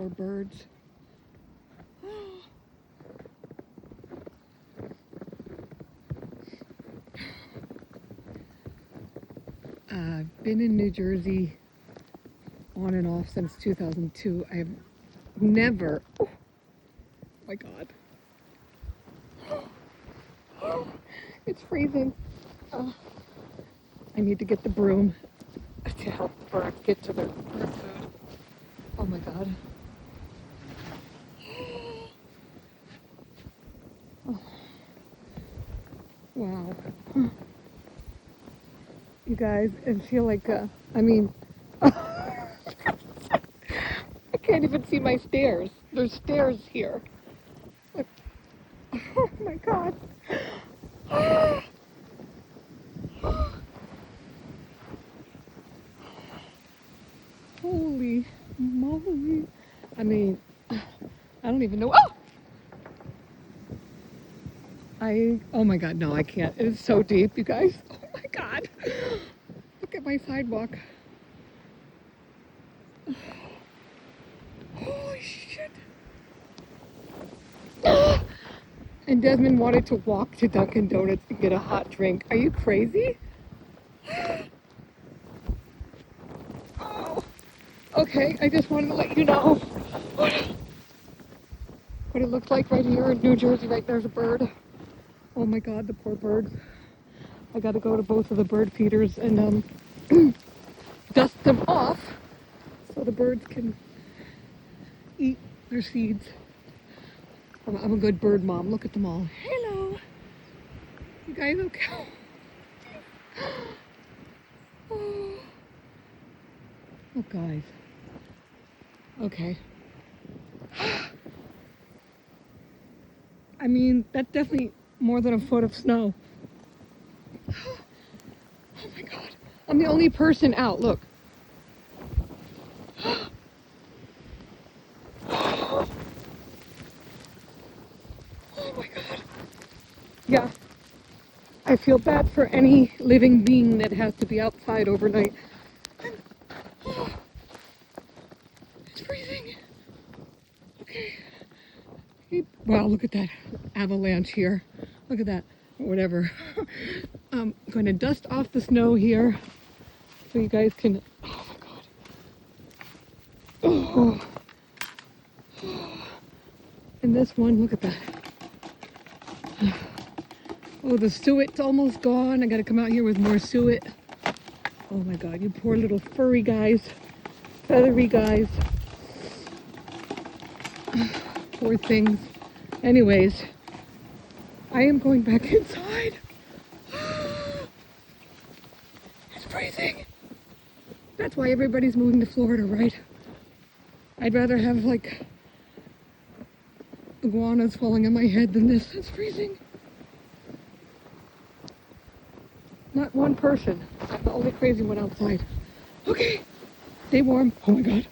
poor birds. I've been in New Jersey on and off since 2002. I've never, oh my God, it's freezing. I need to get the broom to help the birds get to their food. Oh my God. Oh. Wow. You guys, I feel like, I mean, I can't even see my stairs. There's stairs here. Like, oh my God. Holy moly. I mean, I don't even know. Oh my God, no, I can't. It is so deep, you guys. Oh my God. Look at my sidewalk. Holy shit. And Desmond wanted to walk to Dunkin' Donuts and get a hot drink. Are you crazy? Oh. Okay, I just wanted to let you know what it looks like right here in New Jersey. Right there's a bird. Oh my God, the poor bird. I gotta go to both of the bird feeders and dust them off so the birds can eat their seeds. I'm a good bird mom. Look at them all. Hello. You guys okay? Oh, guys. Okay. I mean, that's definitely more than a foot of snow. Oh my God. I'm the only person out. Look. Oh my God. Yeah. I feel bad for any living being that has to be outside overnight. It's freezing. Okay. Wow, look at that avalanche here. Look at that. Whatever. I'm going to dust off the snow here so you guys can. Oh my God. Oh. And this one, look at that. Oh, the suet's almost gone. I got to come out here with more suet. Oh my God, you poor little furry guys. Feathery guys. Poor things. Anyways, I am going back inside. It's freezing. That's why everybody's moving to Florida, right? I'd rather have like iguanas falling on my head than this. It's freezing. Not one person. I'm the only crazy one outside. Okay, stay warm. Oh my God.